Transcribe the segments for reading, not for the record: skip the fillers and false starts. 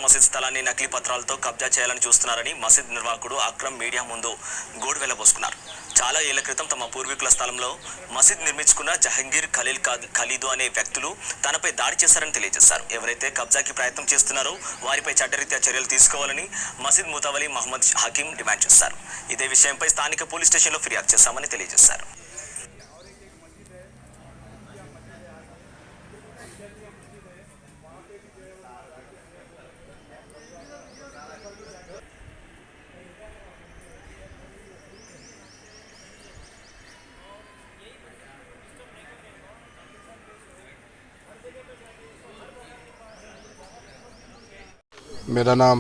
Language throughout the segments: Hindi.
మసీద్ స్థలాన్ని నకిలీ పత్రాలతో కబ్జా చేయాలని చూస్తున్నారని మసీద్ నిర్వాహకుడు అక్రమ్ మీడియా ముందు గోడు వెళ్లబోసుకున్నారు. చాలా ఏళ్ల క్రితం తమ పూర్వీకుల స్థలంలో మసీద్ నిర్మించుకున్న జహంగీర్ ఖలీదు అనే వ్యక్తులు తనపై దాడి చేశారని తెలియజేశారు. ఎవరైతే కబ్జాకి ప్రయత్నం చేస్తున్నారో వారిపై చట్టరీత్యా చర్యలు తీసుకోవాలని మసీద్ ముతవలి మహమ్మద్ హకీం డిమాండ్ చేశారు. ఇదే విషయంపై స్థానిక పోలీస్ స్టేషన్లో ఫిర్యాదు చేశామని తెలియజేశారు. मेरा नाम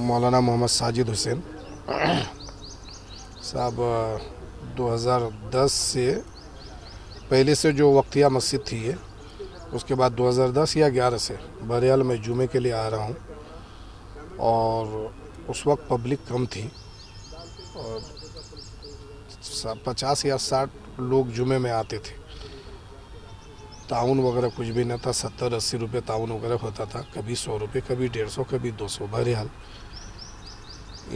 मौलाना मोहम्मद साजिद हुसैन साहब 2010 से पहले से जो वक्तिया मस्जिद थी है, उसके बाद 2010 या 11 से बहरहाल मैं जुमे के लिए आ रहा हूँ और उस वक्त पब्लिक कम थी और 50 या 60 लोग जुमे में आते थे। ताउन वगैरह कुछ भी न था, 70-80 रुपये ताउन वगैरह होता था, कभी 100 रुपये, कभी 150, कभी 200। बहरहाल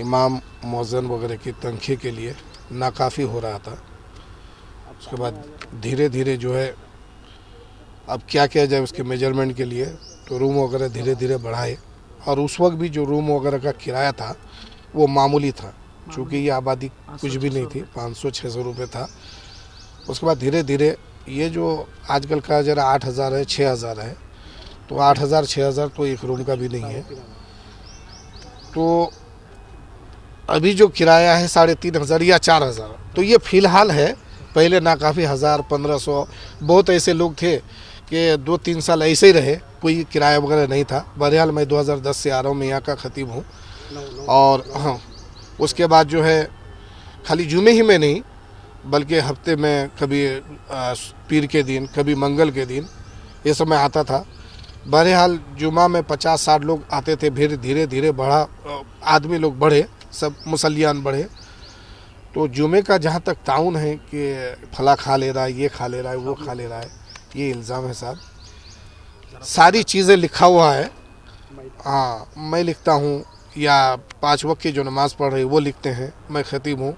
इमाम मौज़न वगैरह की तनख्वाह के लिए नाकाफ़ी हो रहा था। उसके बाद धीरे धीरे जो है अब क्या किया जाए उसके मेजरमेंट के लिए, तो रूम वगैरह धीरे धीरे बढ़ाए और उस वक्त भी जो रूम वगैरह का किराया था वो मामूली था, चूँकि ये आबादी कुछ भी नहीं थी, 500-600 रुपये था। उसके बाद धीरे धीरे ये जो आजकल का जरा 8,000 है, 6,000 है, तो 8,000-6,000 तो एक रूम का भी नहीं है। तो अभी जो किराया है 3,500 या 4,000, तो ये फ़िलहाल है। पहले ना काफ़ी 1,000-1,500, बहुत ऐसे लोग थे कि 2-3 साल ऐसे ही रहे, कोई किराया वगैरह नहीं था। बहरहाल मैं 2010 से आ रहा हूँ, मैं यहाँ का खतीब हूँ। और हाँ, उसके बाद जो है खाली जुमे ही में नहीं बल्कि हफ्ते में कभी पीर के दिन, कभी मंगल के दिन ये सब मैं आता था। बहरहाल जुमा में 50-60 लोग आते थे, फिर धीरे धीरे बढ़ा, आदमी लोग बढ़े, सब मुसल्लियान बढ़े। तो जुमे का जहाँ तक ताउन है कि फला खा ले रहा है, ये खा ले रहा है, वो खा ले रहा है, ये इल्ज़ाम है साहब। सारी चीज़ें लिखा हुआ है, हाँ मैं लिखता हूँ, या 5 वक्त की जो नमाज़ पढ़ रही वो लिखते हैं, मैं खतीब हूँ।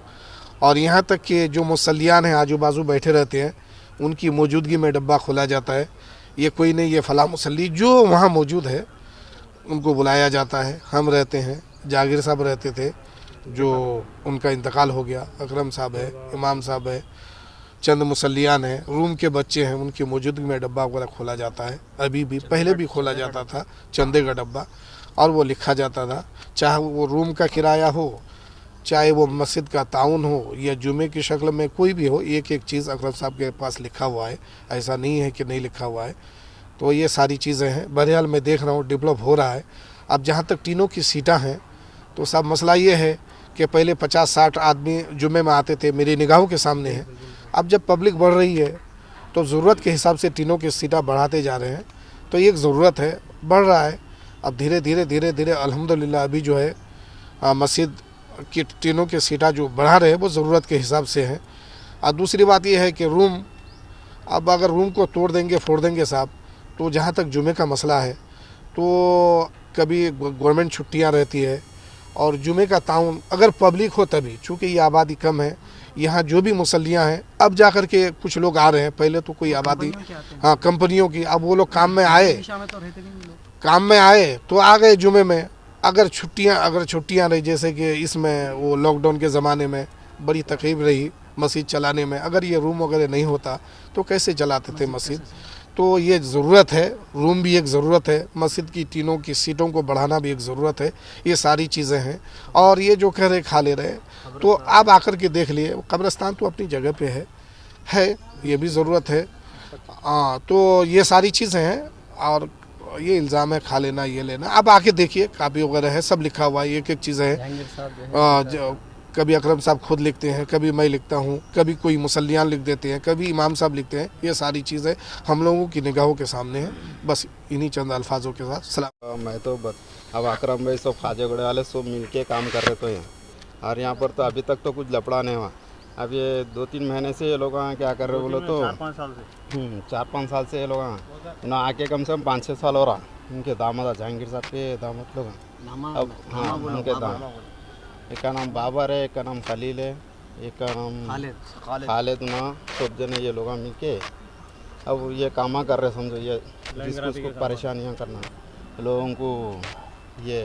और यहाँ तक कि जो मुसल्लियान हैं आजू बाजू बैठे रहते हैं, उनकी मौजूदगी में डब्बा खोला जाता है। ये कोई नहीं, ये फ़लाँ मुसल्ली जो वहाँ मौजूद है उनको बुलाया जाता है। हम रहते हैं, जागीर साहब रहते थे जो उनका इंतकाल हो गया, अकरम साहब है, इमाम साहब है, चंद मुसल्लियान हैं, रूम के बच्चे हैं, उनकी मौजूदगी में डब्बा वगैरह खोला जाता है। अभी भी, पहले भी खोला जाता था चंदे का डब्बा, और वो लिखा जाता था, चाहे वो रूम का किराया हो, चाहे वो मस्जिद का ताउन हो या जुमे की शक्ल में कोई भी हो, एक एक चीज़ अकरम साहब के पास लिखा हुआ है, ऐसा नहीं है कि नहीं लिखा हुआ है। तो ये सारी चीज़ें हैं। बहरहाल मैं देख रहा हूँ डेवलप हो रहा है। अब जहाँ तक टीनों की सीटा हैं, तो सब मसला ये है कि पहले 50-60 आदमी जुमे में आते थे, मेरी निगाहों के सामने है। अब जब पब्लिक बढ़ रही है तो ज़रूरत के हिसाब से टीनों की सीटा बढ़ाते जा रहे हैं, तो एक ज़रूरत है, बढ़ रहा है। अब धीरे धीरे अल्हम्दुलिल्लाह अभी जो है मस्जिद कि टीनों के सीटा जो बढ़ा रहे हैं वो ज़रूरत के हिसाब से हैं। और दूसरी बात ये है कि रूम, अब अगर रूम को तोड़ देंगे, फोड़ देंगे साहब, तो जहाँ तक जुमे का मसला है, तो कभी गवर्नमेंट छुट्टियाँ रहती है और जुमे का ताउन अगर पब्लिक हो तभी, चूँकि ये आबादी कम है, यहाँ जो भी मुसल्लियाँ हैं, अब जा कर के कुछ लोग आ रहे हैं, पहले तो कोई आबादी, हाँ कंपनियों की, अब वो लोग काम में आए तो आ गए जुमे में। अगर छुट्टियां रही, जैसे कि इसमें वो लॉकडाउन के ज़माने में बड़ी तकलीफ रही मस्जिद चलाने में, अगर ये रूम वगैरह नहीं होता तो कैसे चलाते थे मस्जिद। तो ये ज़रूरत है, रूम भी एक ज़रूरत है, मस्जिद की टीनों की सीटों को बढ़ाना भी एक ज़रूरत है। ये सारी चीज़ें हैं। और ये जो कह रहे खा ले रहे, तो आप आकर के देख लिए, कब्रिस्तान तो अपनी जगह पे है, ये भी ज़रूरत है। हाँ, तो ये सारी चीज़ें हैं। और ये इल्ज़ाम है खा लेना, ये लेना, अब आके देखिए, कापी वगैरह है, सब लिखा हुआ है, एक एक चीज़ें हैं। कभी अकरम साहब खुद लिखते हैं, कभी मैं लिखता हूँ, कभी कोई मुसल्लियान लिख देते हैं, कभी इमाम साहब लिखते हैं। ये सारी चीज़ें हम लोगों की निगाहों के सामने हैं। बस इन्हीं चंद अल्फाजों के साथ सलाम। मैं तो अब अकरम भाई सब खाजेगुड़े वाले सब मिल के काम कर रहे तो हैं, और यहाँ पर तो अभी तक तो कुछ लफड़ा नहीं हुआ। अब ये 2-3 महीने से ये लोग क्या कर रहे बोलो तो 4-5 साल से ये लोग ना आके कम से कम 5-6 साल हो रहा। उनके दामाद जहांगीर साहब के दामाद लोग हैं। अब हाँ उनके दाम, एक का नाम बाबर है, एक का नाम खलील है, एक का नाम खालिद ना, सब जने ये लोग मिल के अब ये कामा कर रहे समझो, ये जिसको परेशानियाँ करना लोगों को, ये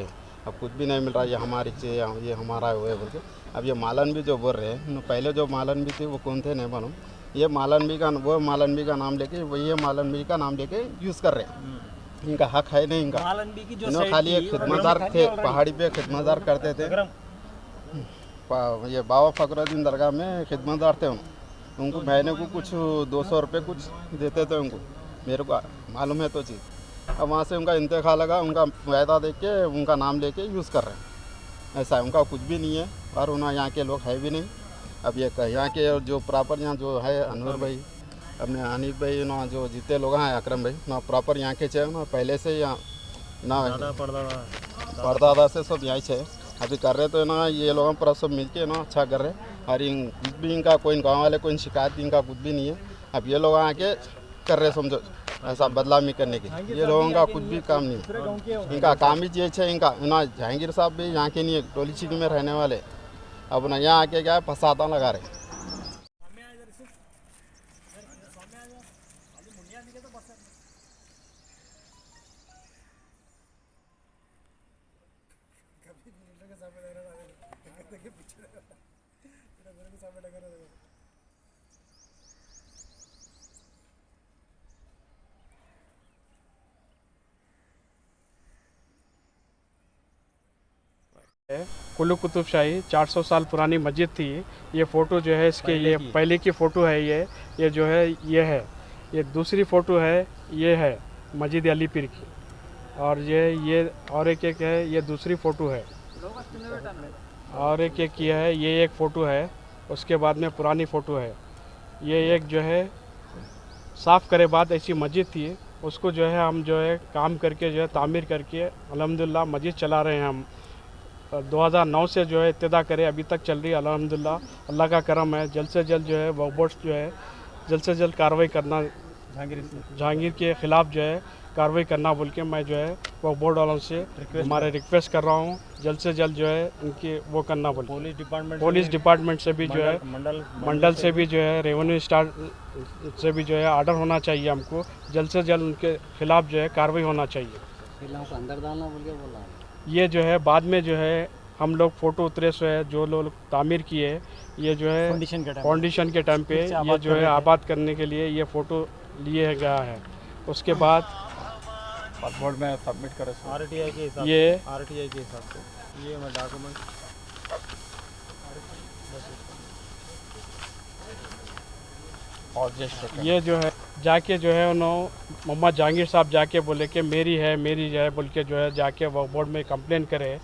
अब कुछ भी नहीं मिल रहा, ये हमारी चीज़, ये हमारा है वो है बोल के। अब ये मालन भी जो बोल रहे हैं, पहले जो मालन भी थे वो कौन थे नहीं मालूम, ये मालन भी का वो मालन भी का नाम लेके वही ये मालन भी का नाम लेके यूज़ कर रहे हैं। इनका हक है नहीं, इनका इन्होंने खाली एक खिदमतदार थे, पहाड़ी पे खिदमतदार करते थे। ये बाबा फखरुद्दीन दरगाह में खिदमतदार थे, उनको महीने को कुछ 200 रुपये कुछ देते थे उनको, मेरे को मालूम है तो चीज़। अब वहाँ से उनका इंतकाल लगा, उनका वायदा देख के उनका नाम लेके यूज़ कर रहे हैं, ऐसा है। उनका कुछ भी नहीं है और उन्हें यहाँ के लोग है भी नहीं। अब ये यहाँ के जो प्रॉपर यहाँ जो है अनवर भाई, अपने हनीफ भाई ना, जो जीते लोग हैं अकरम भाई ना, प्रॉपर यहाँ के छे ना, पहले से यहाँ ना परदादा से सब यहाँ छे, अभी कर रहे तो ना ये लोगों पर सब मिलके ना अच्छा कर रहे। और कुछ भी इनका कोई गांव वाले कोई शिकायत इनका कुछ भी नहीं है। अब ये लोग आके कर रहे समझो ऐसा बदलामी करने की, ये लोगों का कुछ भी काम नहीं है। इनका काम ही ये है, इनका ना जहांगीर साहब भी यहाँ के नहीं है, टोली चिकी में रहने वाले, अब ना यहाँ आके क्या है फसादा लगा रहे। कुल्लू कुतुब शाही 400 साल पुरानी मस्जिद थी। ये फ़ोटो जो है इसके ये पहले की फ़ोटो है, ये जो है ये है, ये दूसरी फ़ोटो है, ये है मस्जिद अली पीर की, और ये और एक है, ये दूसरी फ़ोटो है, और एक ये है, ये एक फ़ोटो है, उसके बाद में पुरानी फ़ोटो है। ये एक जो है साफ़ करे बाद ऐसी मस्जिद थी, उसको जो है हम जो है काम करके जो है तामीर करके अल्हम्दुलिल्लाह मस्जिद चला रहे हैं हम। 2009 से जो है इब्तिदा करे अभी तक चल रही है अल्हम्दुलिल्लाह, अल्लाह का करम है। जल्द से जल्द जो है वक्फ बोर्ड जो है जल्द से जल्द कार्रवाई करना, जहांगीर के ख़िलाफ़ जो है कार्रवाई करना बोल के मैं जो है वक्फ बोर्ड वालों से हमारे रिक्वेस्ट कर रहा हूँ, जल्द से जल्द जो है उनकी वो करना बोल। पुलिस डिपार्टमेंट से भी जो है मंडल से भी जो है रेवेन्यू स्टाफ से भी जो है आर्डर होना चाहिए, हमको जल्द से जल्द उनके ख़िलाफ़ जो है कार्रवाई होना चाहिए। अंदर डालना बोल के बोला ये जो है बाद में जो है हम लोग फ़ोटो उतरे से है जो लोग तामीर किए, ये जो है फाउंडेशन के टाइम पे ये जो है आबाद करने के लिए ये फ़ोटो लिए गया है। उसके बाद बोर्ड में सबमिट करें आरटीआई के हिसाब से ये मैं डॉक्यूमेंट ये जो है जाके जो है उन्होंने मोहम्मद जहांगीर साहब जाके बोले कि मेरी है बोल के जो है जाके वक्फ बोर्ड में कंप्लेन करे,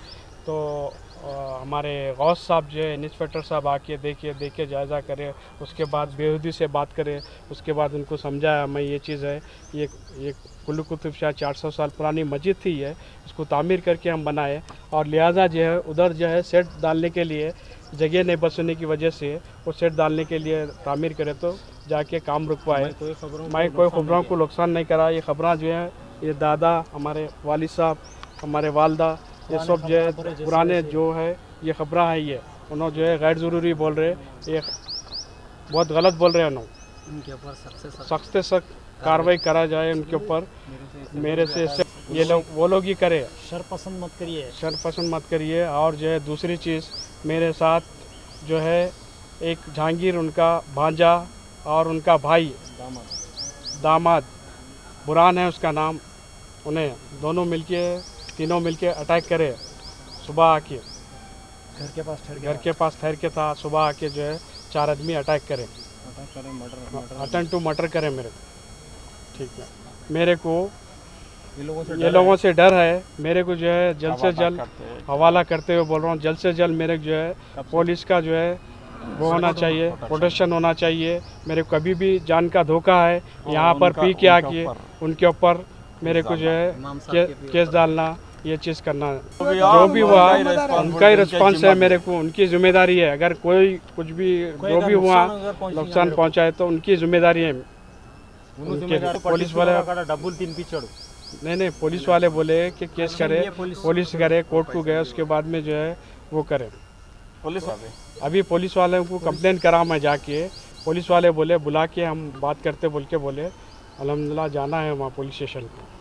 तो हमारे गौस साहब जो है इंस्पेक्टर साहब आके देखे जायज़ा करे, उसके बाद बेहूदी से बात करे, उसके बाद उनको समझाया मैं ये चीज़ है, ये कुल्लू कुतुब शाह 400 साल पुरानी मस्जिद थी, है इसको तामीर करके हम बनाए, और लिहाजा जो है उधर जो है सेट डालने के लिए जगह नहीं बचने की वजह से वो सेट डालने के लिए तामीर करे, तो जाके काम रुकवाए। मैं कोई खबरों को नुकसान नहीं करा। ये खबरें जो है ये दादा, हमारे वालिद साहब, हमारे वालदा, ये सब जो है पुराने जो है ये खबरें है, ये उन्होंने जो है गैर ज़रूरी बोल रहे, ये बहुत गलत बोल रहे हैं। उन्होंने उनके ऊपर सख्त से सख्त कार्रवाई करा जाए उनके ऊपर। मेरे से ये लोग वो लोग ही करे, शर पसंद मत करिए। और जो है दूसरी चीज़ मेरे साथ जो है एक जहांगीर उनका भांजा और उनका भाई दामाद बुरान है उसका नाम, उन्हें दोनों मिलके तीनों मिलके अटैक करे सुबह आके, घर के पास ठहर के था, सुबह आके जो है 4 आदमी अटैक करे, अटेम्प्ट टू मर्डर करे मेरे को। ठीक है, मेरे को ये लोगों से डर है, मेरे को जो है जल्द से जल्द हवाला करते हुए बोल रहा हूँ, जल्द से जल्द मेरे जो है पुलिस का जो है वो होना चाहिए, प्रोटेक्शन होना चाहिए। मेरे को कभी भी जान का धोखा है, यहाँ पर पी के आके उनके ऊपर मेरे को जो है केस डालना, ये चीज़ करना, जो भी हुआ उनका ही रिस्पॉन्स है, मेरे को उनकी जिम्मेदारी है। अगर कोई कुछ भी जो भी हुआ नुकसान पहुँचाए तो उनकी जिम्मेदारी है। पुलिस वाले డబ్బులు తినిపించాడు नहीं पुलिस वाले बोले कि केस करे, पुलिस करे, कोर्ट को गए, उसके बाद में जो है वो करें। पुलिस अभी पुलिस वाले को कंप्लेन करा मैं जाके, पुलिस वाले बोले बुला के हम बात करते बोल के बोले, अल्हम्दुलिल्लाह जाना है वहाँ पुलिस स्टेशन पे।